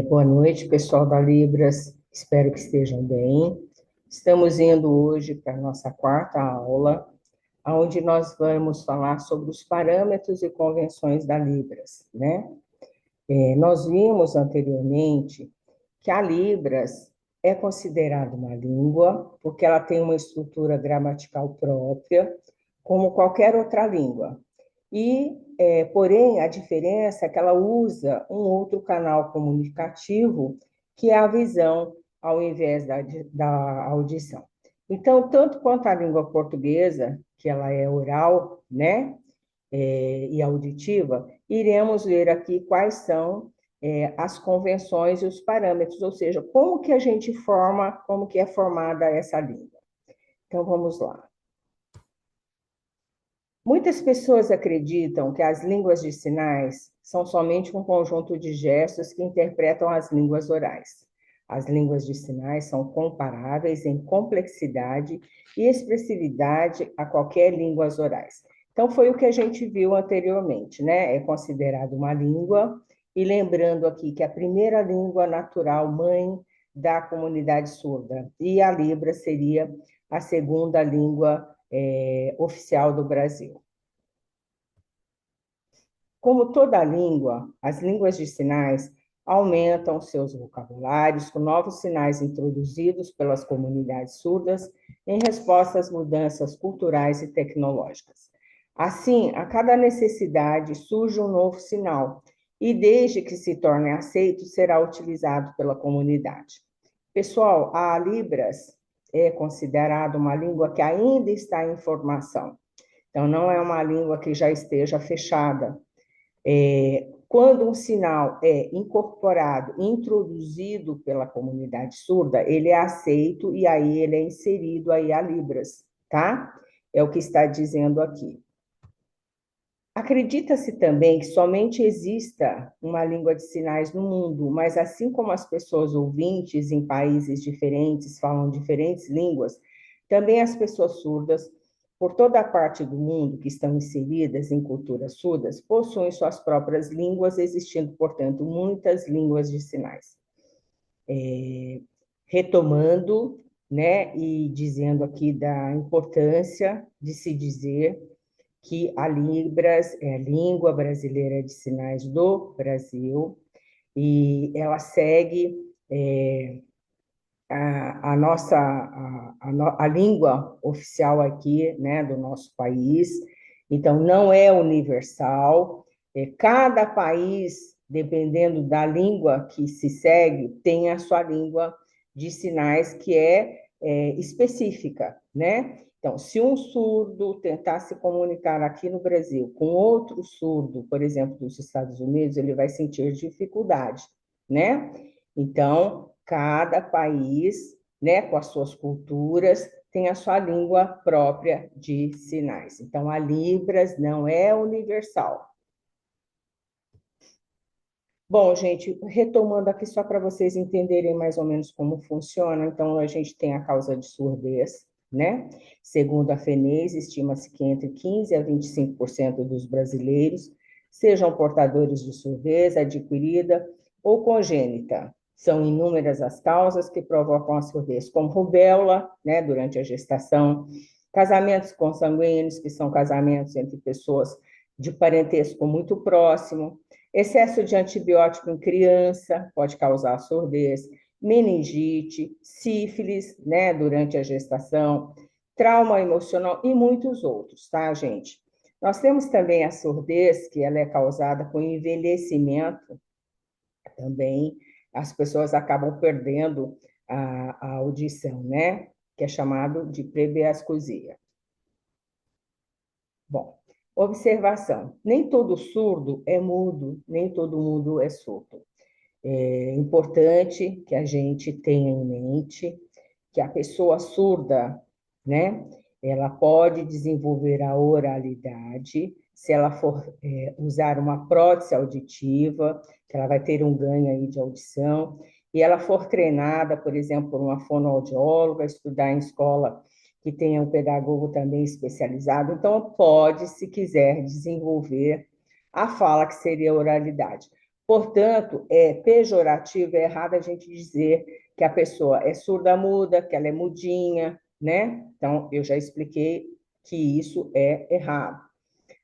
Boa noite, pessoal da Libras. Espero que estejam bem. Estamos indo hoje para a nossa quarta aula, onde nós vamos falar sobre os parâmetros e convenções da Libras, né? Nós vimos anteriormente que a Libras é considerada uma língua, porque ela tem uma estrutura gramatical própria, como qualquer outra língua. Porém, a diferença é que ela usa um outro canal comunicativo, que é a visão, ao invés da audição. Então, tanto quanto a língua portuguesa, que ela é oral, né, e auditiva, iremos ver aqui quais são as convenções e os parâmetros, ou seja, como que a gente forma, como que é formada essa língua. Então, vamos lá. Muitas pessoas acreditam que as línguas de sinais são somente um conjunto de gestos que interpretam as línguas orais. As línguas de sinais são comparáveis em complexidade e expressividade a qualquer línguas orais. Então, foi o que a gente viu anteriormente, né? É considerado uma língua, e lembrando aqui que a primeira língua natural mãe da comunidade surda, e a Libra seria a segunda língua oficial do Brasil. Como toda língua, as línguas de sinais aumentam seus vocabulários com novos sinais introduzidos pelas comunidades surdas em resposta às mudanças culturais e tecnológicas. Assim, a cada necessidade surge um novo sinal, e desde que se torne aceito, será utilizado pela comunidade. Pessoal, a Libras é considerada uma língua que ainda está em formação. Então, não é uma língua que já esteja fechada. Quando um sinal é incorporado, introduzido pela comunidade surda, ele é aceito e aí ele é inserido aí a Libras, tá? É o que está dizendo aqui. Acredita-se também que somente exista uma língua de sinais no mundo, mas assim como as pessoas ouvintes em países diferentes falam diferentes línguas, também as pessoas surdas, por toda a parte do mundo que estão inseridas em culturas surdas, possuem suas próprias línguas, existindo, portanto, muitas línguas de sinais. Retomando, né, e dizendo aqui da importância de se dizer que a Libras é a língua brasileira de sinais do Brasil, e ela segue a nossa a língua oficial aqui, né, do nosso país. Então não é universal. Cada país, dependendo da língua que se segue, tem a sua língua de sinais que é específica, né? Então, se um surdo tentar se comunicar aqui no Brasil com outro surdo, por exemplo, dos Estados Unidos, ele vai sentir dificuldade, né? Então, cada país, né, com as suas culturas, tem a sua língua própria de sinais. Então, a Libras não é universal. Bom, gente, retomando aqui só para vocês entenderem mais ou menos como funciona, então a gente tem a causa de surdez, né? Segundo a FENES, estima-se que entre 15 a 25% dos brasileiros sejam portadores de surdez adquirida ou congênita. São inúmeras as causas que provocam a surdez, como rubéola, né, durante a gestação, casamentos consanguíneos, que são casamentos entre pessoas de parentesco muito próximo, excesso de antibiótico em criança pode causar surdez, meningite, sífilis, né, durante a gestação, trauma emocional e muitos outros, tá, gente? Nós temos também a surdez, que ela é causada com envelhecimento também. As pessoas acabam perdendo a audição, né? Que é chamado de prebiascusia. Bom, observação: nem todo surdo é mudo, nem todo mudo é surdo. É importante que a gente tenha em mente que a pessoa surda, né, ela pode desenvolver a oralidade se ela for usar uma prótese auditiva, que ela vai ter um ganho aí de audição, e ela for treinada, por exemplo, por uma fonoaudióloga, estudar em escola que tenha um pedagogo também especializado, então pode, se quiser, desenvolver a fala que seria a oralidade. Portanto, é pejorativo, é errado a gente dizer que a pessoa é surda-muda, que ela é mudinha, né? Então, eu já expliquei que isso é errado.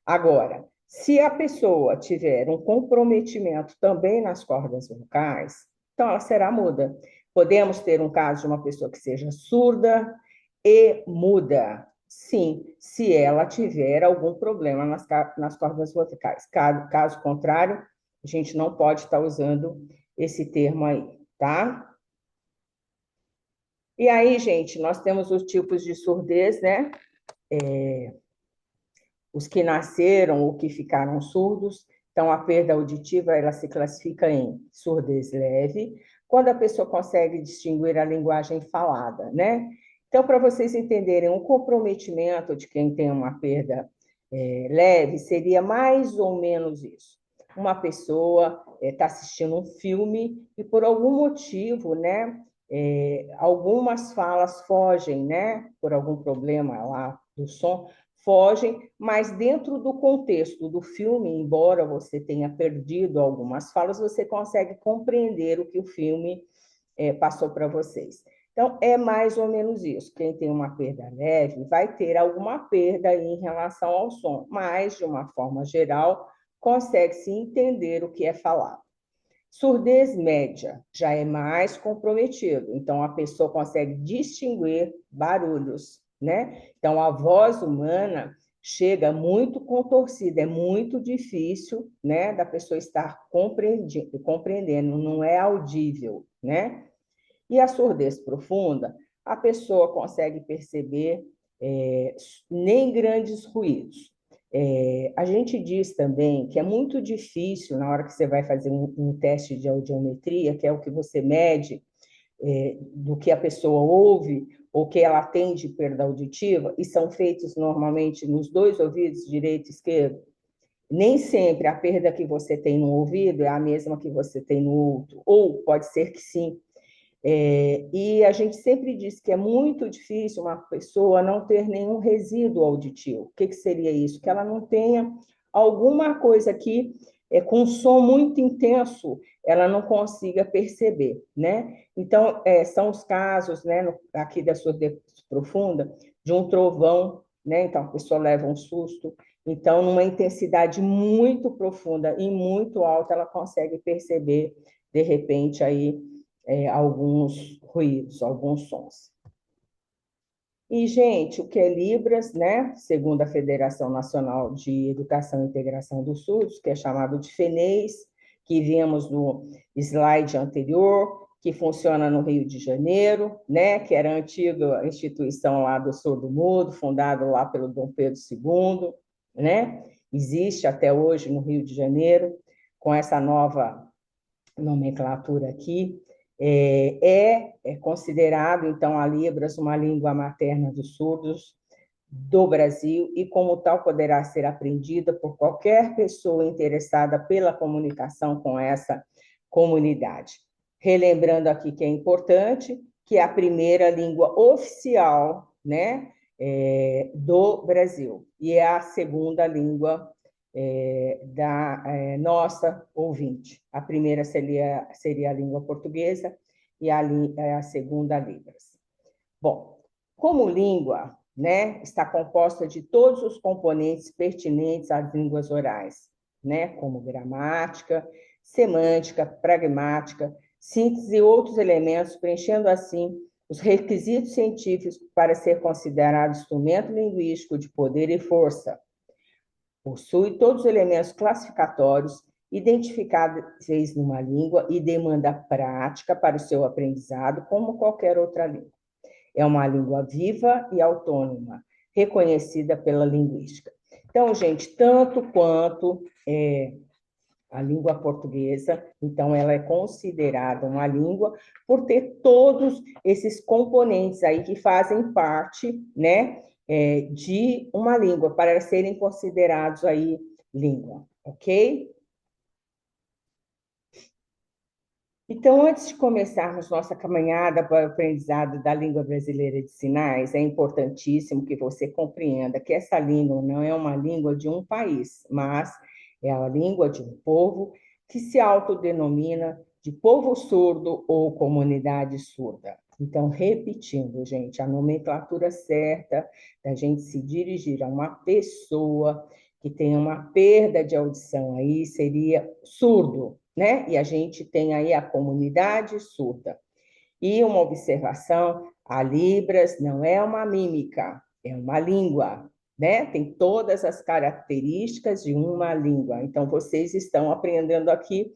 Agora, se a pessoa tiver um comprometimento também nas cordas vocais, então ela será muda. Podemos ter um caso de uma pessoa que seja surda e muda, sim, se ela tiver algum problema nas cordas vocais. Caso contrário, a gente não pode estar usando esse termo aí, tá? E aí, gente, nós temos os tipos de surdez, né? Os que nasceram ou que ficaram surdos. Então, a perda auditiva, ela se classifica em surdez leve, quando a pessoa consegue distinguir a linguagem falada, né? Então, para vocês entenderem, o comprometimento de quem tem uma perda leve seria mais ou menos isso. Uma pessoa está assistindo um filme e, por algum motivo, né, algumas falas fogem, né, por algum problema lá do som, fogem, mas dentro do contexto do filme, embora você tenha perdido algumas falas, você consegue compreender o que o filme passou para vocês. Então, é mais ou menos isso. Quem tem uma perda leve vai ter alguma perda em relação ao som, mas, de uma forma geral, consegue-se entender o que é falado. Surdez média já é mais comprometido, então a pessoa consegue distinguir barulhos, né? Então a voz humana chega muito contorcida, é muito difícil, né, da pessoa estar compreendendo, não é audível, né? E a surdez profunda, a pessoa consegue perceber nem grandes ruídos. A gente diz também que é muito difícil, na hora que você vai fazer um teste de audiometria, que é o que você mede do que a pessoa ouve ou que ela tem de perda auditiva, e são feitos normalmente nos dois ouvidos, direito e esquerdo. Nem sempre a perda que você tem no ouvido é a mesma que você tem no outro, ou pode ser que sim. E a gente sempre diz que é muito difícil uma pessoa não ter nenhum resíduo auditivo. O que seria isso? Que ela não tenha alguma coisa que, com um som muito intenso, ela não consiga perceber, né? Então, são os casos, né, aqui da surdez profunda, de um trovão, né? Então, a pessoa leva um susto. Então, numa intensidade muito profunda e muito alta, ela consegue perceber, de repente, aí, alguns ruídos, alguns sons. E, gente, o que é Libras, né? Segundo a Federação Nacional de Educação e Integração dos Surdos, que é chamado de FENES, que vimos no slide anterior, que funciona no Rio de Janeiro, né? Que era a antiga instituição lá do surdo-mudo, fundado lá pelo Dom Pedro II, né? Existe até hoje no Rio de Janeiro, com essa nova nomenclatura aqui. É considerado, então, a Libras uma língua materna dos surdos do Brasil e, como tal, poderá ser aprendida por qualquer pessoa interessada pela comunicação com essa comunidade. Relembrando aqui que é importante que é a primeira língua oficial, né, do Brasil e é a segunda língua da nossa ouvinte. A primeira seria a língua portuguesa e a segunda, a Libras. Bom, como língua, né, está composta de todos os componentes pertinentes às línguas orais, né, como gramática, semântica, pragmática, síntese e outros elementos, preenchendo assim os requisitos científicos para ser considerado instrumento linguístico de poder e força. Possui todos os elementos classificatórios identificáveis numa língua e demanda prática para o seu aprendizado, como qualquer outra língua. É uma língua viva e autônoma, reconhecida pela linguística. Então, gente, tanto quanto a língua portuguesa, então ela é considerada uma língua por ter todos esses componentes aí que fazem parte, né, de uma língua, para serem considerados aí língua, ok? Então, antes de começarmos nossa caminhada para o aprendizado da língua brasileira de sinais, é importantíssimo que você compreenda que essa língua não é uma língua de um país, mas é a língua de um povo que se autodenomina de povo surdo ou comunidade surda. Então, repetindo, gente, a nomenclatura certa da gente se dirigir a uma pessoa que tem uma perda de audição aí seria surdo, né? E a gente tem aí a comunidade surda. E uma observação, a Libras não é uma mímica, é uma língua, né? Tem todas as características de uma língua. Então, vocês estão aprendendo aqui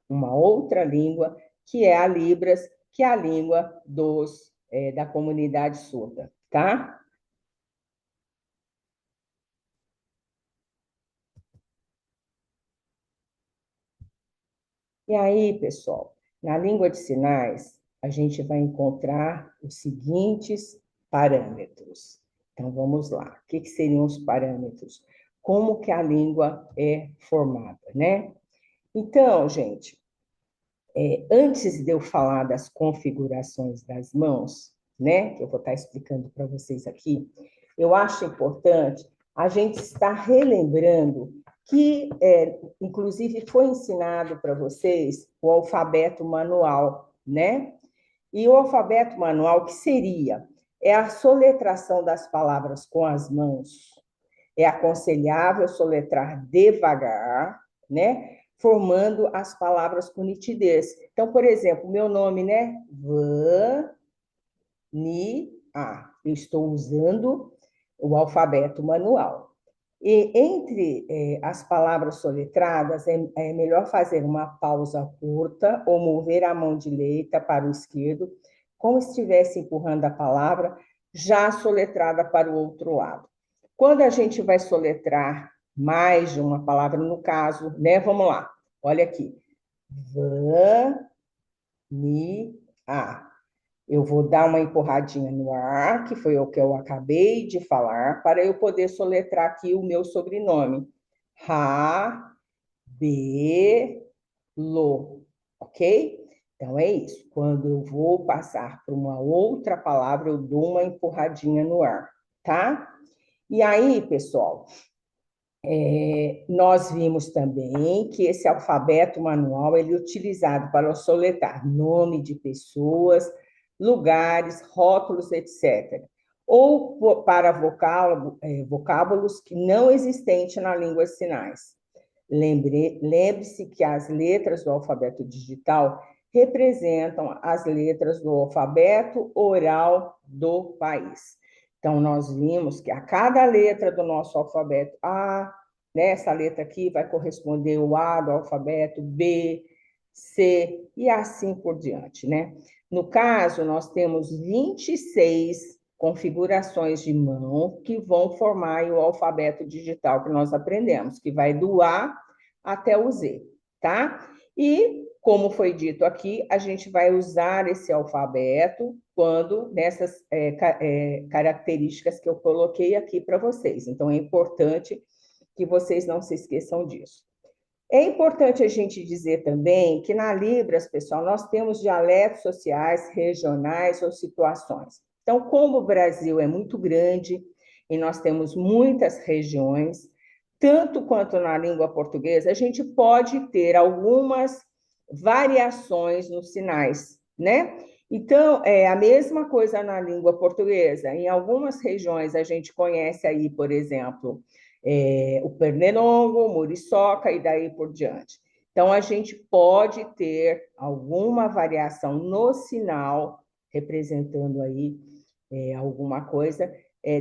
uma outra língua, que é a Libras, que é a língua da comunidade surda, tá? E aí, pessoal, na língua de sinais, a gente vai encontrar os seguintes parâmetros. Então, vamos lá. O que seriam os parâmetros? Como que a língua é formada, né? Então, gente, antes de eu falar das configurações das mãos, né, que eu vou estar explicando para vocês aqui, eu acho importante a gente estar relembrando que, inclusive, foi ensinado para vocês o alfabeto manual, né? E o alfabeto manual, que seria? É a soletração das palavras com as mãos. É aconselhável soletrar devagar, né? Formando as palavras com nitidez. Então, por exemplo, meu nome, né? Vania. Eu estou usando o alfabeto manual. E entre as palavras soletradas, é melhor fazer uma pausa curta ou mover a mão direita para o esquerdo, como se estivesse empurrando a palavra já soletrada para o outro lado. Quando a gente vai soletrar mais de uma palavra, no caso, né? Vamos lá, olha aqui. Vania. Eu vou dar uma empurradinha no ar, que foi o que eu acabei de falar, para eu poder soletrar aqui o meu sobrenome. Rabelo, ok? Então é isso. Quando eu vou passar para uma outra palavra, eu dou uma empurradinha no ar, tá? E aí, pessoal, nós vimos também que esse alfabeto manual ele é utilizado para soletrar nome de pessoas, lugares, rótulos, etc. Ou para vocábulos que não existentes na língua de sinais. Lembre-se que as letras do alfabeto digital representam as letras do alfabeto oral do país. Então, nós vimos que a cada letra do nosso alfabeto A, né, essa letra aqui vai corresponder o A do alfabeto B, C e assim por diante, né? No caso, nós temos 26 configurações de mão que vão formar o alfabeto digital que nós aprendemos, que vai do A até o Z, tá? E, como foi dito aqui, a gente vai usar esse alfabeto quando nessas características que eu coloquei aqui para vocês. Então, é importante que vocês não se esqueçam disso. É importante a gente dizer também que na Libras, pessoal, nós temos dialetos sociais, regionais ou situações. Então, como o Brasil é muito grande e nós temos muitas regiões, tanto quanto na língua portuguesa, a gente pode ter algumas variações nos sinais, né? Então, é a mesma coisa na língua portuguesa. Em algumas regiões a gente conhece aí, por exemplo, o pernilongo, o muriçoca e daí por diante. Então, a gente pode ter alguma variação no sinal, representando aí alguma coisa,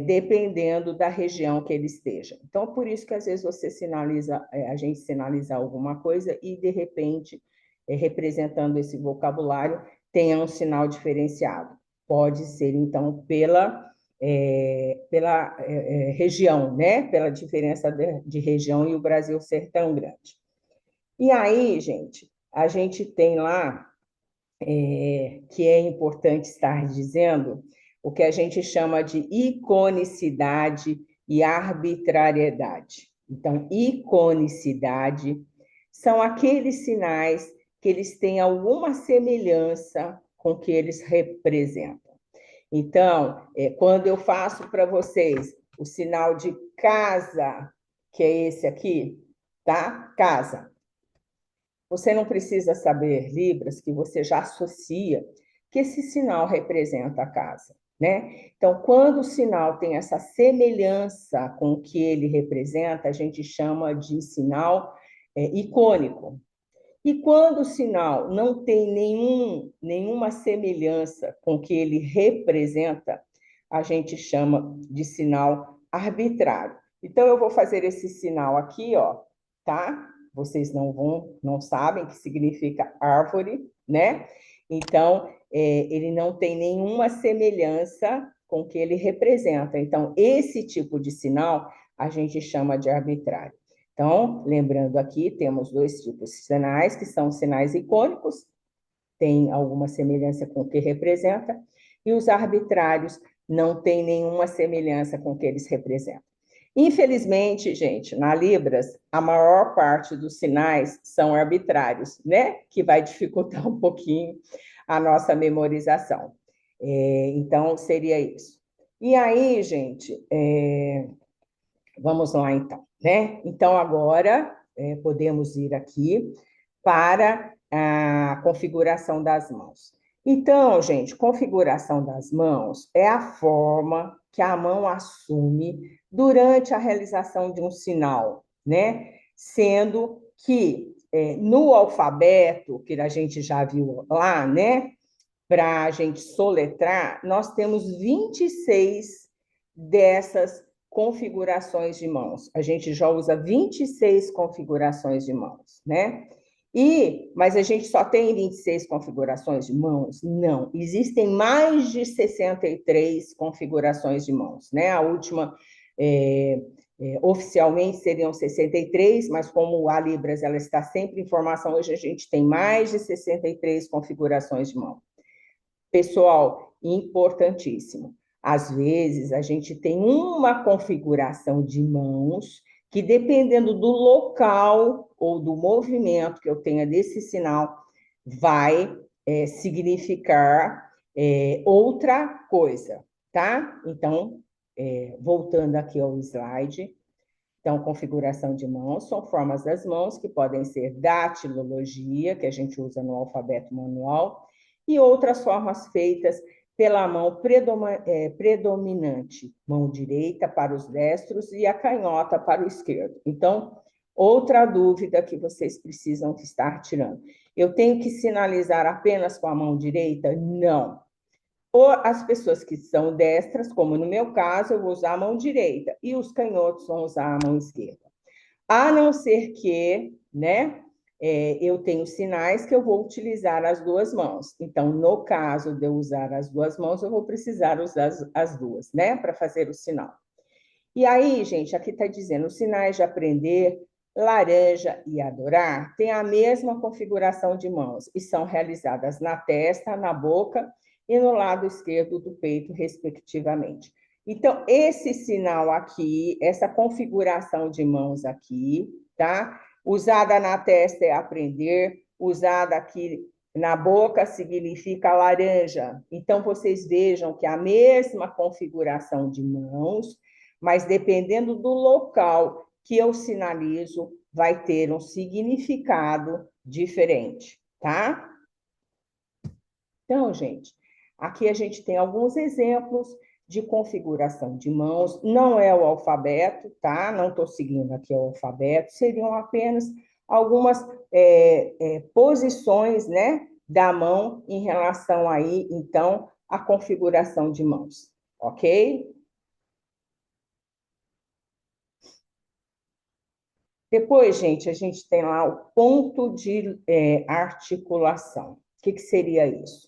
dependendo da região que ele esteja. Então, por isso que às vezes você sinaliza, a gente sinaliza alguma coisa e, de repente, representando esse vocabulário, tenha um sinal diferenciado. Pode ser, então, pela região, né? Pela diferença de região e o Brasil ser tão grande. E aí, gente, a gente tem lá, que é importante estar dizendo, o que a gente chama de iconicidade e arbitrariedade. Então, iconicidade são aqueles sinais que eles têm alguma semelhança com o que eles representam. Então, quando eu faço para vocês o sinal de casa, que é esse aqui, tá? Casa. Você não precisa saber Libras, que você já associa que esse sinal representa a casa, né? Então, quando o sinal tem essa semelhança com o que ele representa, a gente chama de sinal icônico. E quando o sinal não tem nenhuma semelhança com o que ele representa, a gente chama de sinal arbitrário. Então, eu vou fazer esse sinal aqui, ó, tá? Vocês não sabem que significa árvore, né? Então, ele não tem nenhuma semelhança com o que ele representa. Então, esse tipo de sinal a gente chama de arbitrário. Então, lembrando aqui, temos dois tipos de sinais, que são sinais icônicos, tem alguma semelhança com o que representa, e os arbitrários não têm nenhuma semelhança com o que eles representam. Infelizmente, gente, na Libras, a maior parte dos sinais são arbitrários, né? Que vai dificultar um pouquinho a nossa memorização. Então, seria isso. E aí, gente, vamos lá, então, né? Então, agora, podemos ir aqui para a configuração das mãos. Então, gente, configuração das mãos é a forma que a mão assume durante a realização de um sinal, né? Sendo que no alfabeto, que a gente já viu lá, né? Para a gente soletrar, nós temos 26 dessas configurações de mãos. A gente já usa 26 configurações de mãos, né? Mas a gente só tem 26 configurações de mãos? Não, existem mais de 63 configurações de mãos, né? A última, oficialmente, seriam 63, mas como a Libras ela está sempre em formação, hoje a gente tem mais de 63 configurações de mão. Pessoal, importantíssimo. Às vezes, a gente tem uma configuração de mãos que, dependendo do local ou do movimento que eu tenha desse sinal, vai significar outra coisa, tá? Então, voltando aqui ao slide. Então, configuração de mãos são formas das mãos que podem ser datilologia, que a gente usa no alfabeto manual, e outras formas feitas pela mão predominante, mão direita para os destros e a canhota para o esquerdo. Então, outra dúvida que vocês precisam estar tirando. Eu tenho que sinalizar apenas com a mão direita? Não. Ou as pessoas que são destras, como no meu caso, eu vou usar a mão direita, e os canhotos vão usar a mão esquerda. A não ser que, né, eu tenho sinais que eu vou utilizar as duas mãos. Então, no caso de eu usar as duas mãos, eu vou precisar usar as duas, né, para fazer o sinal. E aí, gente, aqui está dizendo, os sinais de aprender, laranja e adorar têm a mesma configuração de mãos e são realizadas na testa, na boca e no lado esquerdo do peito, respectivamente. Então, esse sinal aqui, essa configuração de mãos aqui, tá? Usada na testa é aprender, usada aqui na boca significa laranja. Então, vocês vejam que a mesma configuração de mãos, mas dependendo do local que eu sinalizo, vai ter um significado diferente, tá? Então, gente, aqui a gente tem alguns exemplos de configuração de mãos, não é o alfabeto, tá? Não estou seguindo aqui o alfabeto, seriam apenas algumas posições, né, da mão em relação aí, então, à configuração de mãos, ok? Depois, gente, a gente tem lá o ponto de articulação. O que seria isso?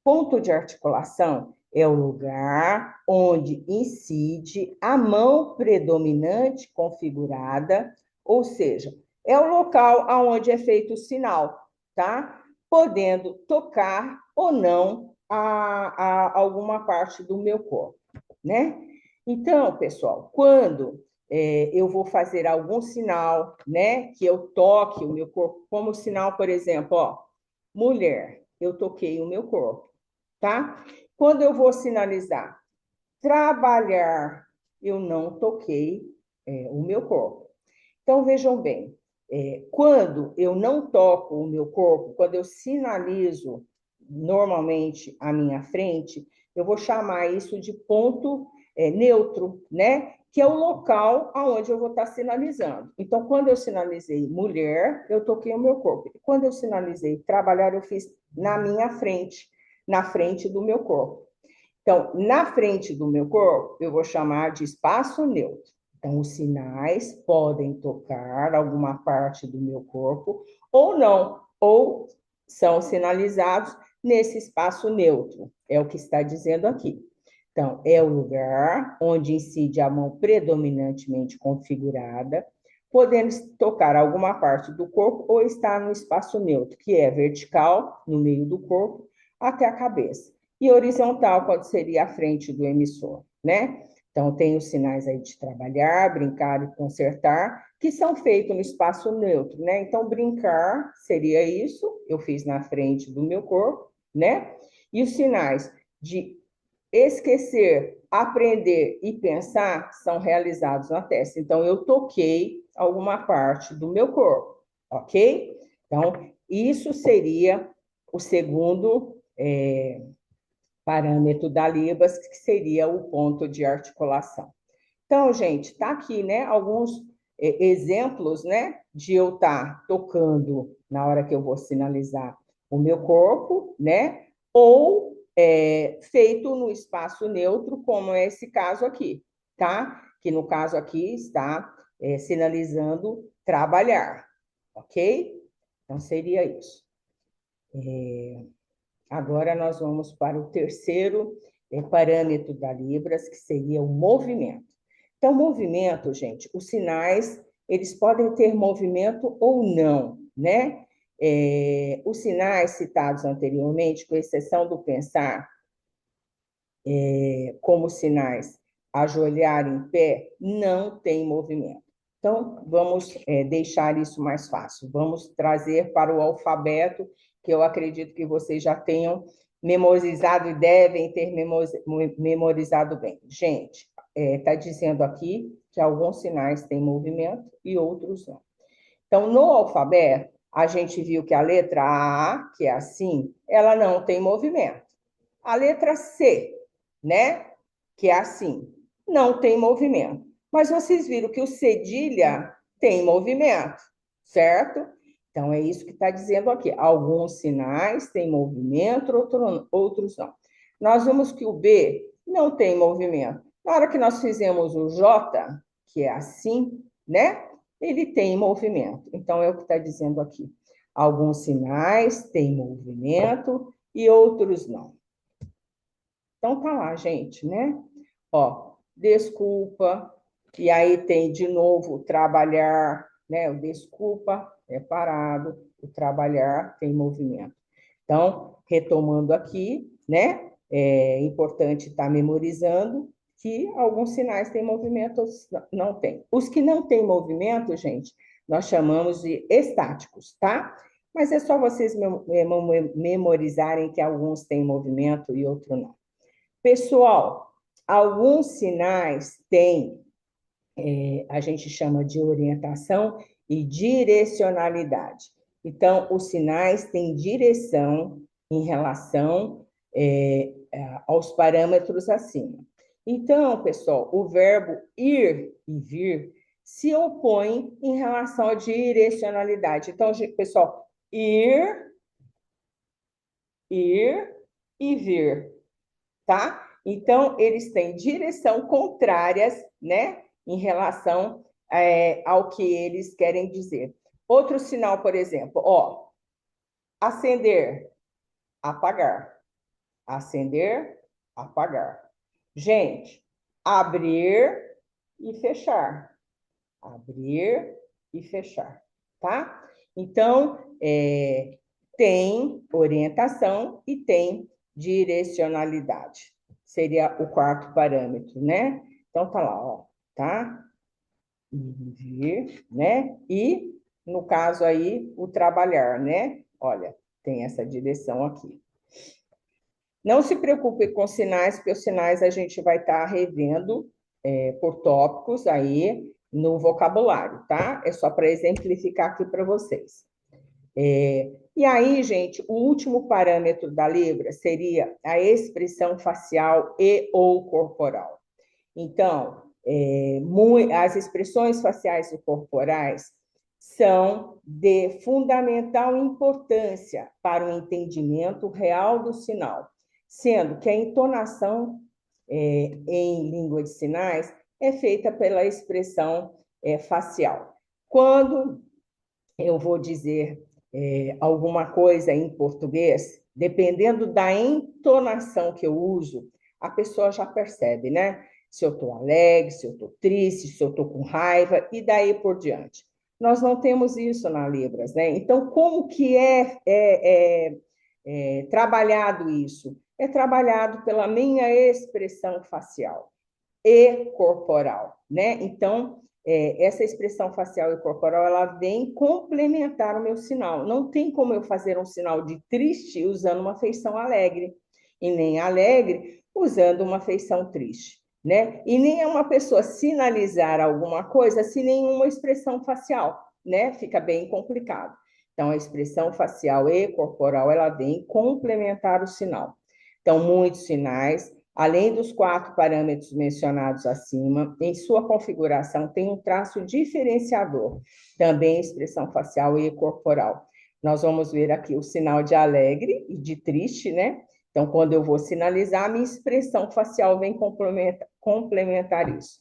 Ponto de articulação é o lugar onde incide a mão predominante configurada, ou seja, é o local onde é feito o sinal, tá? Podendo tocar ou não a alguma parte do meu corpo, né? Então, pessoal, quando eu vou fazer algum sinal, né, que eu toque o meu corpo, como sinal, por exemplo, ó, mulher, eu toquei o meu corpo, tá? Quando eu vou sinalizar trabalhar, eu não toquei o meu corpo. Então, vejam bem, Quando eu não toco o meu corpo, quando eu sinalizo normalmente a minha frente, eu vou chamar isso de ponto neutro, né? Que é o local aonde eu vou estar sinalizando. Então, quando eu sinalizei mulher, eu toquei o meu corpo. Quando eu sinalizei trabalhar, eu fiz na minha frente, na frente do meu corpo. Então, na frente do meu corpo, eu vou chamar de espaço neutro. Então, os sinais podem tocar alguma parte do meu corpo ou não, ou são sinalizados nesse espaço neutro. É o que está dizendo aqui. Então, é o lugar onde incide a mão predominantemente configurada, podendo tocar alguma parte do corpo ou estar no espaço neutro, que é vertical, no meio do corpo, até a cabeça. E horizontal, quando seria a frente do emissor, né? Então, tem os sinais aí de trabalhar, brincar e consertar, que são feitos no espaço neutro, né? Então, brincar seria isso, eu fiz na frente do meu corpo, né? E os sinais de esquecer, aprender e pensar são realizados na testa. Então, eu toquei alguma parte do meu corpo, ok? Então, isso seria o segundo parâmetro da Libas, que seria o ponto de articulação. Então, gente, tá aqui, né, alguns exemplos, né, de eu estar tocando na hora que eu vou sinalizar o meu corpo, né, ou feito no espaço neutro, como é esse caso aqui, tá? Que no caso aqui está sinalizando trabalhar, ok? Então, seria isso. Agora nós vamos para o terceiro parâmetro da Libras, que seria o movimento. Então, movimento, gente, os sinais, eles podem ter movimento ou não, né? Os sinais citados anteriormente, com exceção do pensar, como sinais ajoelhar em pé, não tem movimento. Então, vamos deixar isso mais fácil. Vamos trazer para o alfabeto, que eu acredito que vocês já tenham memorizado e devem ter memorizado bem. Gente, está dizendo aqui que alguns sinais têm movimento e outros não. Então, no alfabeto, a gente viu que a letra A, que é assim, ela não tem movimento. A letra C, né? Que é assim, não tem movimento. Mas vocês viram que o cedilha tem movimento, certo? Então, é isso que está dizendo aqui. Alguns sinais têm movimento, outros não. Nós vimos que o B não tem movimento. Na hora que nós fizemos o J, que é assim, né? Ele tem movimento. Então, é o que está dizendo aqui. Alguns sinais têm movimento e outros não. Então, tá lá, gente, né? Ó, desculpa, e aí tem de novo trabalhar, né? O desculpa é parado, o trabalhar tem movimento. Então, retomando aqui, né? É importante estar memorizando que alguns sinais têm movimento, outros não têm. Os que não têm movimento, gente, nós chamamos de estáticos, tá? Mas é só vocês memorizarem que alguns têm movimento e outros não. Pessoal, alguns sinais têm, a gente chama de orientação e direcionalidade. Então, os sinais têm direção em relação aos parâmetros acima. Então, pessoal, o verbo ir e vir se opõe em relação à direcionalidade. Então, pessoal, ir e vir, tá? Então, eles têm direção contrárias, né, em relação ao que eles querem dizer. Outro sinal, por exemplo, ó, acender, apagar. Acender, apagar. Gente, abrir e fechar. Abrir e fechar, tá? Então, tem orientação e tem direcionalidade. Seria o quarto parâmetro, né? Então, tá lá, ó, tá? Vir, né? E, no caso aí, o trabalhar, né? Olha, tem essa direção aqui. Não se preocupe com sinais, porque os sinais a gente vai estar revendo por tópicos aí, no vocabulário, tá? É só para exemplificar aqui para vocês. E aí, gente, o último parâmetro da Libra seria a expressão facial e ou corporal. Então, as expressões faciais e corporais são de fundamental importância para o entendimento real do sinal, sendo que a entonação em língua de sinais é feita pela expressão facial. Quando eu vou dizer alguma coisa em português, dependendo da entonação que eu uso, a pessoa já percebe, né? Se eu estou alegre, se eu estou triste, se eu estou com raiva, e daí por diante. Nós não temos isso na Libras, né? Então, como que é trabalhado isso? É trabalhado pela minha expressão facial e corporal, né? Então, essa expressão facial e corporal, ela vem complementar o meu sinal. Não tem como eu fazer um sinal de triste usando uma feição alegre, e nem alegre usando uma feição triste, né? E nem é uma pessoa sinalizar alguma coisa sem nenhuma expressão facial, né? Fica bem complicado. Então, a expressão facial e corporal, ela vem complementar o sinal. Então, muitos sinais, além dos 4 parâmetros mencionados acima, em sua configuração tem um traço diferenciador, também expressão facial e corporal. Nós vamos ver aqui o sinal de alegre e de triste, né? Então, quando eu vou sinalizar, a minha expressão facial vem complementar isso.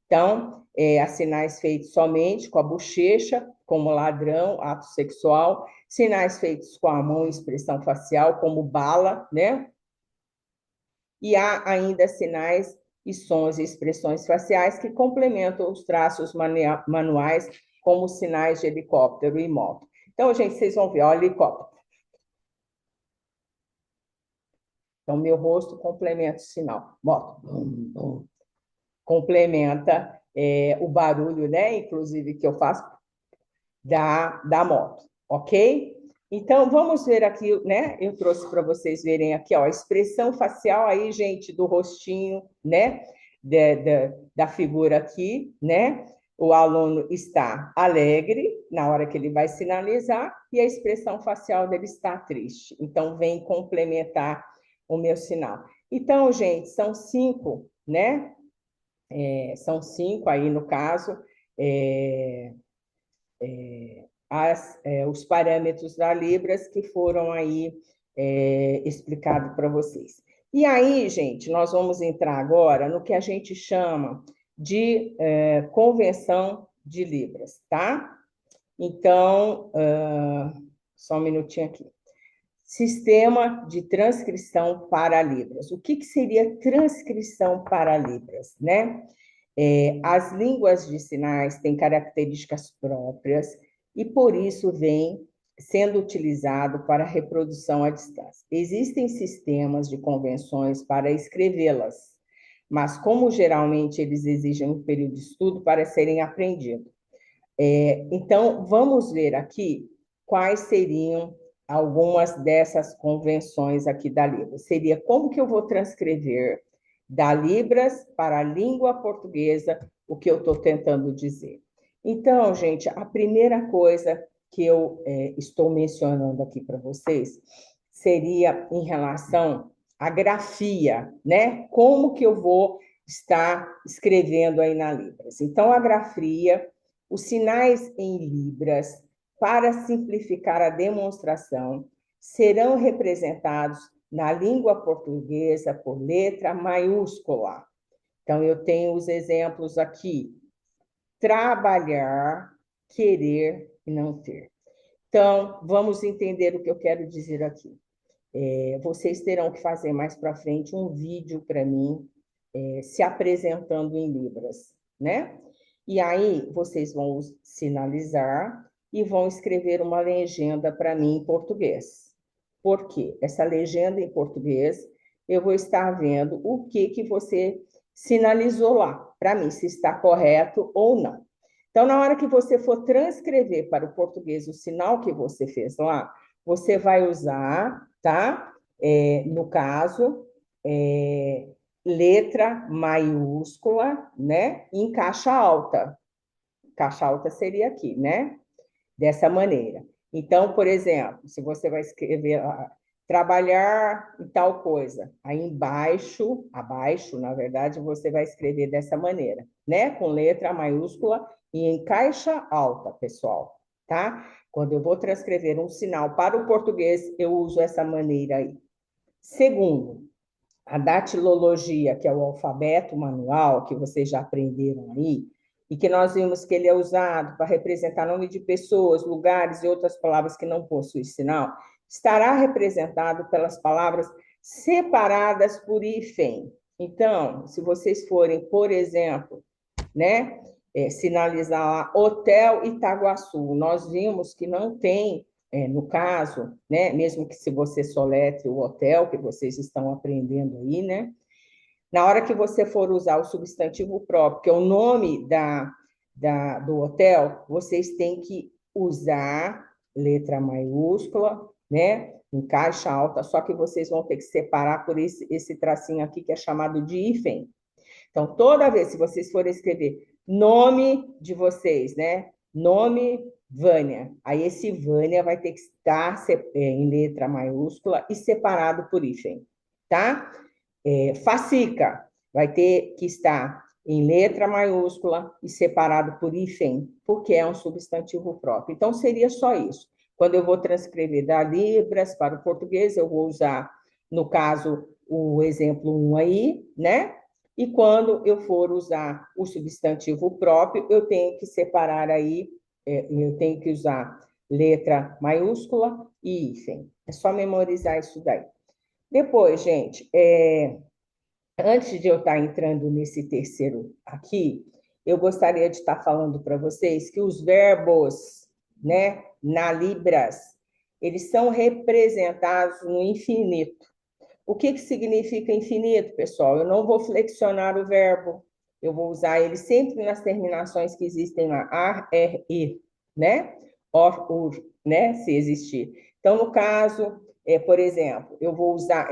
Então, há sinais feitos somente com a bochecha, como ladrão, ato sexual, sinais feitos com a mão, expressão facial, como bala, né? E há ainda sinais e sons e expressões faciais que complementam os traços manuais, como sinais de helicóptero e moto. Então, gente, vocês vão ver, ó, helicóptero. Então, meu rosto complementa o sinal. Moto. Complementa o barulho, né? Inclusive, que eu faço da moto, ok? Então, vamos ver aqui, né? Eu trouxe para vocês verem aqui, ó, a expressão facial aí, gente, do rostinho, né? Da figura aqui, né? O aluno está alegre na hora que ele vai sinalizar e a expressão facial dele está triste. Então, vem complementar o meu sinal. Então, gente, são 5, né? São 5 aí no caso. Os parâmetros da Libras que foram aí explicados para vocês. E aí, gente, nós vamos entrar agora no que a gente chama de convenção de Libras, tá? Então, só um minutinho aqui. Sistema de transcrição para Libras. O que seria transcrição para Libras, né? As línguas de sinais têm características próprias e, por isso, vem sendo utilizado para reprodução à distância. Existem sistemas de convenções para escrevê-las, mas, como geralmente eles exigem um período de estudo para serem aprendidos. Então, vamos ver aqui quais seriam algumas dessas convenções aqui da Libras. Seria como que eu vou transcrever da Libras para a língua portuguesa o que eu estou tentando dizer. Então, gente, a primeira coisa que eu estou mencionando aqui para vocês seria em relação à grafia, né? Como que eu vou estar escrevendo aí na Libras. Então, a grafia, os sinais em Libras, para simplificar a demonstração, serão representados na língua portuguesa por letra maiúscula. Então, eu tenho os exemplos aqui: trabalhar, querer e não ter. Então, vamos entender o que eu quero dizer aqui. Vocês terão que fazer mais para frente um vídeo para mim, se apresentando em Libras, né? E aí, vocês vão sinalizar e vão escrever uma legenda para mim em português. Por quê? Essa legenda em português, eu vou estar vendo o que você sinalizou lá, para mim, se está correto ou não. Então, na hora que você for transcrever para o português o sinal que você fez lá, você vai usar, tá? No caso, letra maiúscula, né? Em caixa alta, caixa alta seria aqui, né? Dessa maneira. Então, por exemplo, se você vai escrever trabalhar em tal coisa, aí embaixo, abaixo, na verdade, você vai escrever dessa maneira, né? Com letra maiúscula e em caixa alta, pessoal, tá? Quando eu vou transcrever um sinal para o português, eu uso essa maneira aí. Segundo, a datilologia, que é o alfabeto manual, que vocês já aprenderam aí, e que nós vimos que ele é usado para representar nome de pessoas, lugares e outras palavras que não possuem sinal, estará representado pelas palavras separadas por hífen. Então, se vocês forem, por exemplo, né, sinalizar lá Hotel Itaguaçu, nós vimos que não tem, no caso, né, mesmo que se você soletre o hotel, que vocês estão aprendendo aí, né, na hora que você for usar o substantivo próprio, que é o nome do hotel, vocês têm que usar letra maiúscula, né? Em caixa alta, só que vocês vão ter que separar por esse tracinho aqui que é chamado de hífen. Então, toda vez que vocês forem escrever nome de vocês, né? Nome Vânia. Aí esse Vânia vai ter que estar em letra maiúscula e separado por hífen, tá? Facica vai ter que estar em letra maiúscula e separado por hífen, porque é um substantivo próprio. Então, seria só isso. Quando eu vou transcrever da Libras para o português, eu vou usar, no caso, o exemplo 1 aí, né? E quando eu for usar o substantivo próprio, eu tenho que separar aí, eu tenho que usar letra maiúscula e hífen. É só memorizar isso daí. Depois, gente, antes de eu estar entrando nesse terceiro aqui, eu gostaria de estar falando para vocês que os verbos, né, na Libras, eles são representados no infinito. O que significa infinito, pessoal? Eu não vou flexionar o verbo, eu vou usar ele sempre nas terminações que existem lá, ar, er, ir, né? Or, ur, né? Se existir. Então, no caso, por exemplo, eu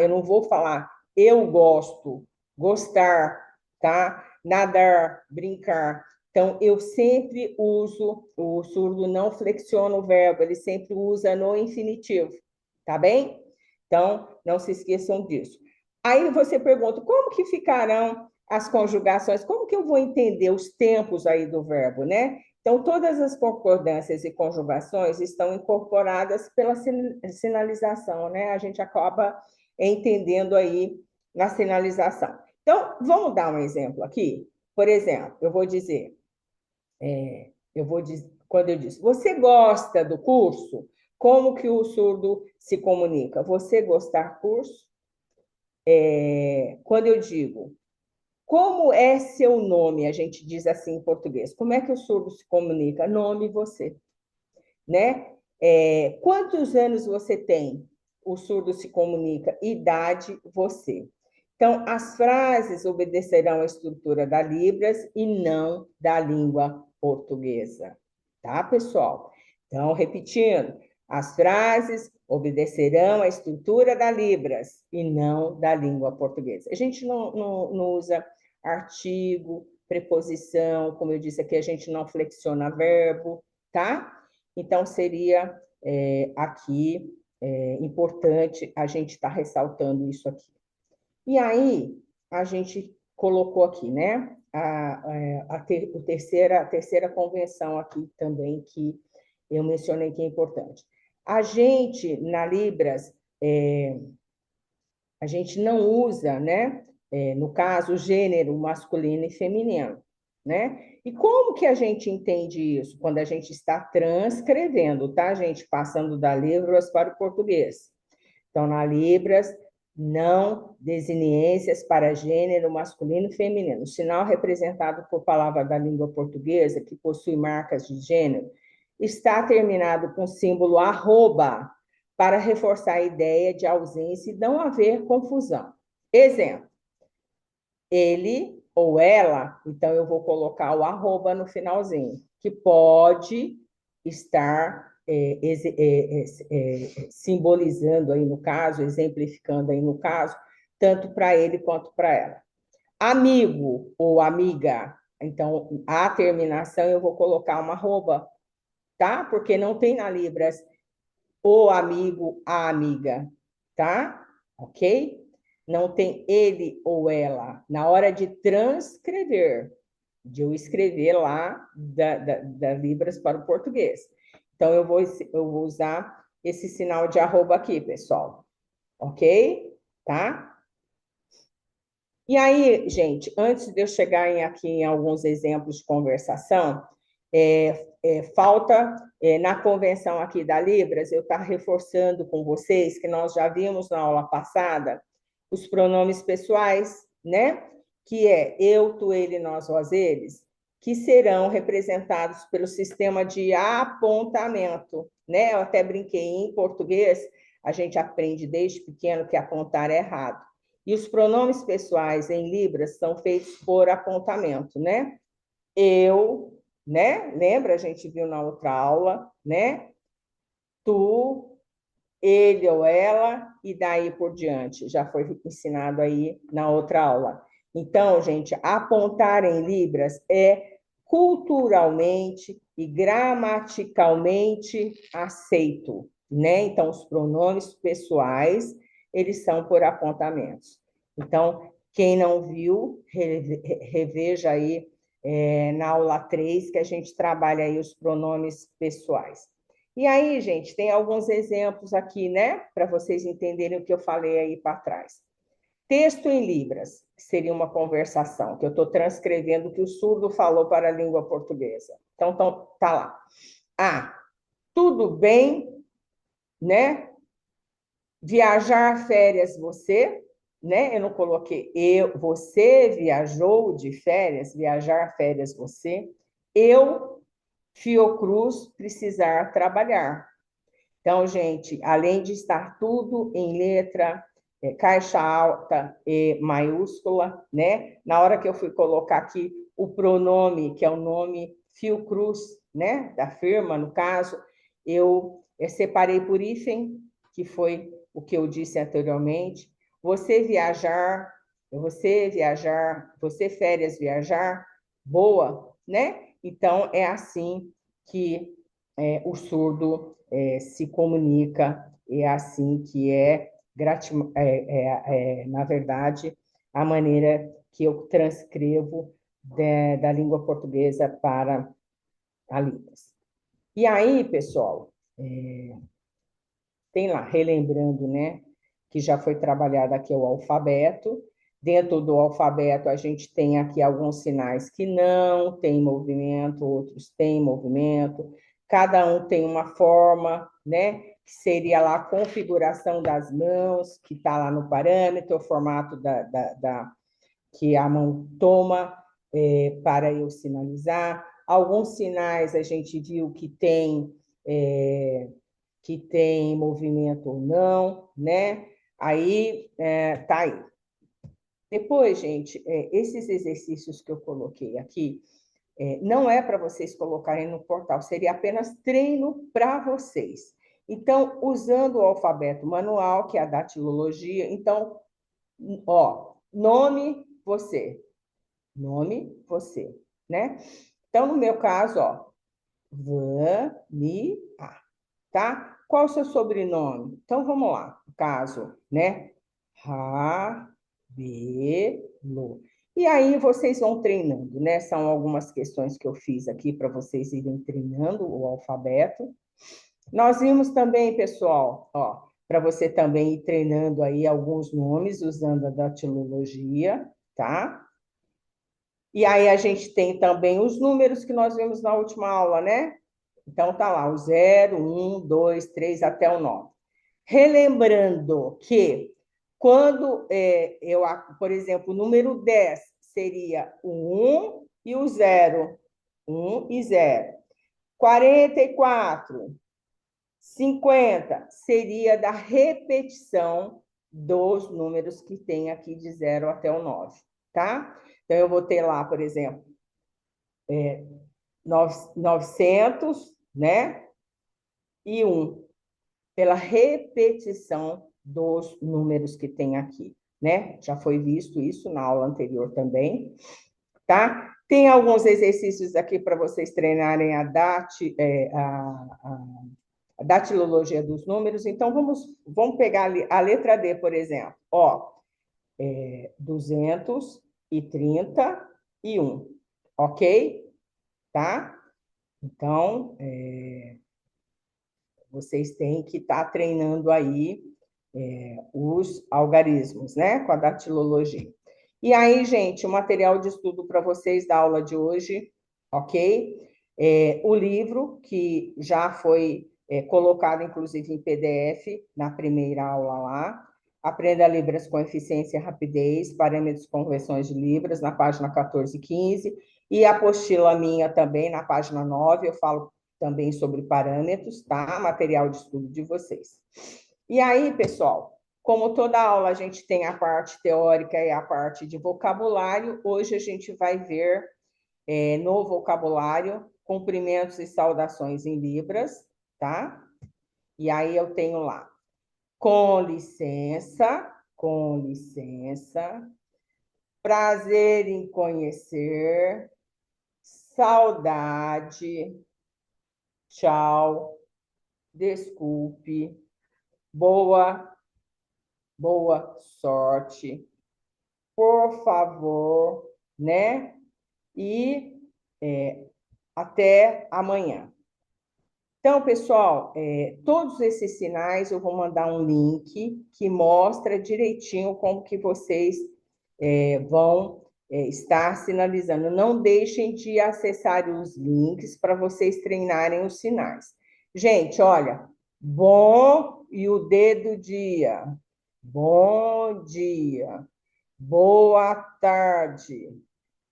não vou falar eu gosto, gostar, tá? Nadar, brincar. Então, eu sempre uso, o surdo não flexiona o verbo, ele sempre usa no infinitivo, tá bem? Então, não se esqueçam disso. Aí você pergunta, como que ficarão as conjugações? Como que eu vou entender os tempos aí do verbo, né? Então, todas as concordâncias e conjugações estão incorporadas pela sinalização, né? A gente acaba entendendo aí na sinalização. Então, vamos dar um exemplo aqui? Por exemplo, quando eu disse, você gosta do curso? Como que o surdo se comunica? Você gostar curso? Quando eu digo, como é seu nome? A gente diz assim em português. Como é que o surdo se comunica? Nome, você, né? Quantos anos você tem? O surdo se comunica. Idade, você. Então, as frases obedecerão à estrutura da Libras e não da língua portuguesa. Tá, pessoal? Então, repetindo, as frases obedecerão à estrutura da Libras e não da língua portuguesa. A gente não usa artigo, preposição, como eu disse aqui, a gente não flexiona verbo, tá? Então, seria aqui importante a gente estar ressaltando isso aqui. E aí, a gente colocou aqui, né? A terceira convenção aqui também, que eu mencionei que é importante. A gente, na Libras, a gente não usa, né? No caso, gênero masculino e feminino, né? E como que a gente entende isso? Quando a gente está transcrevendo, tá, gente? Passando da Libras para o português. Então, na Libras, não desiniências para gênero masculino e feminino. O sinal representado por palavra da língua portuguesa, que possui marcas de gênero, está terminado com o símbolo arroba, para reforçar a ideia de ausência e não haver confusão. Exemplo, ele ou ela, então eu vou colocar o arroba no finalzinho, que pode estar simbolizando aí no caso, exemplificando aí no caso, tanto para ele quanto para ela. Amigo ou amiga, Então, a terminação eu vou colocar uma arroba, tá? Porque não tem na Libras o amigo, a amiga, tá? Ok? Não tem ele ou ela. Na hora de transcrever, de eu escrever lá da Libras para o português. Então, eu vou usar esse sinal de arroba aqui, pessoal. Ok? Tá? E aí, gente, antes de eu chegar aqui em alguns exemplos de conversação, falta, na convenção aqui da Libras, eu estar reforçando com vocês que nós já vimos na aula passada os pronomes pessoais, né? Que é eu, tu, ele, nós, vós, eles, que serão representados pelo sistema de apontamento, né? Eu até brinquei em português, a gente aprende desde pequeno que apontar é errado. E os pronomes pessoais em Libras são feitos por apontamento, né? Eu, né? Lembra? A gente viu na outra aula, né? Tu, ele ou ela, e daí por diante. Já foi ensinado aí na outra aula. Então, gente, apontar em Libras é culturalmente e gramaticalmente aceito, né? Então, os pronomes pessoais, eles são por apontamentos. Então, quem não viu, reveja aí na aula 3, que a gente trabalha aí os pronomes pessoais. E aí, gente, tem alguns exemplos aqui, né, para vocês entenderem o que eu falei aí para trás. Texto em Libras, que seria uma conversação, que eu estou transcrevendo o que o surdo falou para a língua portuguesa. Então, tá lá. Ah, tudo bem, né? Viajar férias você, né? Eu não coloquei você viajou de férias, viajar férias você. Eu, Fiocruz, precisar trabalhar. Então, gente, além de estar tudo em letra, caixa alta e maiúscula, né? Na hora que eu fui colocar aqui o pronome, que é o nome Fiocruz, né? Da firma, no caso, eu separei por hífen, que foi o que eu disse anteriormente. Você viajar, você férias viajar, boa, né? Então, é assim que o surdo se comunica, é assim que na verdade, a maneira que eu transcrevo da língua portuguesa para a Libras. E aí, pessoal, tem lá, relembrando, né, que já foi trabalhado aqui o alfabeto. Dentro do alfabeto, a gente tem aqui alguns sinais que não têm movimento, outros têm movimento. Cada um tem uma forma, né, que seria lá a configuração das mãos, que está lá no parâmetro, o formato que a mão toma para eu sinalizar. Alguns sinais a gente viu que tem movimento ou não, né? Aí, tá aí. Depois, gente, esses exercícios que eu coloquei aqui, não é para vocês colocarem no portal, seria apenas treino para vocês. Então, usando o alfabeto manual, que é a datilologia, então, ó, nome, você, né? Então, no meu caso, ó, Vânia, tá? Qual o seu sobrenome? Então, vamos lá. No caso, né? Rabelo. E aí, vocês vão treinando, né? São algumas questões que eu fiz aqui para vocês irem treinando o alfabeto. Nós vimos também, pessoal, ó, para você também ir treinando aí alguns nomes usando a datilologia, tá? E aí a gente tem também os números que nós vimos na última aula, né? Então tá lá, o 0, 1, 2, 3 até o 9. Relembrando que quando por exemplo, o número 10 seria o 1 e o 0. 1 e 0. 44, 50 seria da repetição dos números que tem aqui de 0 até o 9, tá? Então, eu vou ter lá, por exemplo, 900, né? E 1, pela repetição dos números que tem aqui, né? Já foi visto isso na aula anterior também, tá? Tem alguns exercícios aqui para vocês treinarem a datilologia dos números. Então, vamos pegar ali a letra D, por exemplo. Ó, 231, ok? Tá? Então, vocês têm que estar treinando aí os algarismos, né? Com a datilologia. E aí, gente, o material de estudo para vocês da aula de hoje, ok? O livro, que já foi colocado, inclusive, em PDF na primeira aula lá. Aprenda Libras com Eficiência e Rapidez, Parâmetros com Conversões de Libras, na página 14 e 15. E a apostila minha também, na página 9, eu falo também sobre parâmetros, tá? Material de estudo de vocês. E aí, pessoal, como toda aula a gente tem a parte teórica e a parte de vocabulário, hoje a gente vai ver no vocabulário cumprimentos e saudações em Libras, tá? E aí eu tenho lá, com licença, prazer em conhecer, saudade, tchau, desculpe, boa sorte, por favor, né? E até amanhã. Então, pessoal, todos esses sinais eu vou mandar um link que mostra direitinho como que vocês vão estar sinalizando. Não deixem de acessar os links para vocês treinarem os sinais. Gente, olha, bom e o D do dia. Bom dia. Boa tarde,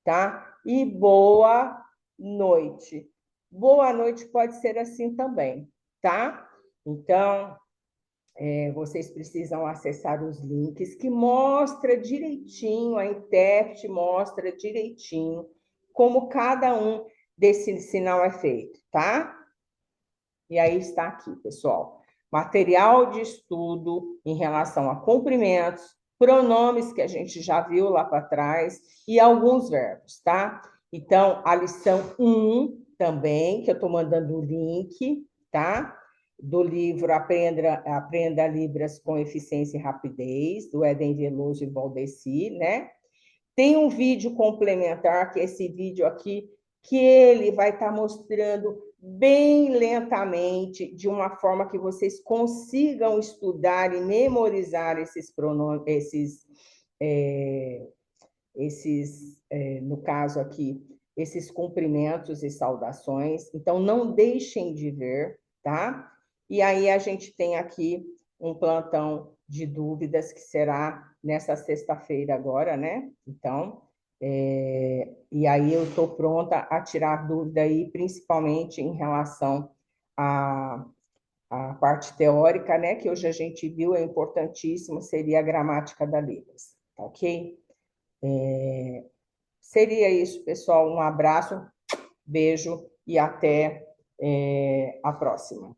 tá? E boa noite. Boa noite pode ser assim também, tá? Então, vocês precisam acessar os links que mostra direitinho, a intérprete mostra direitinho como cada um desse sinal é feito, tá? E aí está aqui, pessoal. Material de estudo em relação a cumprimentos, pronomes que a gente já viu lá para trás e alguns verbos, tá? Então, a lição 1 também, que eu estou mandando o link, tá? Do livro Aprenda Libras com Eficiência e Rapidez, do Éden Veloso e Valdeci, né? Tem um vídeo complementar, que é esse vídeo aqui, que ele vai estar mostrando bem lentamente, de uma forma que vocês consigam estudar e memorizar esses pronomes, no caso aqui, esses cumprimentos e saudações. Então, não deixem de ver, tá? E aí a gente tem aqui um plantão de dúvidas que será nessa sexta-feira agora, né? Então, e aí eu estou pronta a tirar dúvida aí, principalmente em relação à parte teórica, né? Que hoje a gente viu, é importantíssimo, seria a gramática da Libras, tá ok? Seria isso, pessoal. Um abraço, beijo e até a próxima.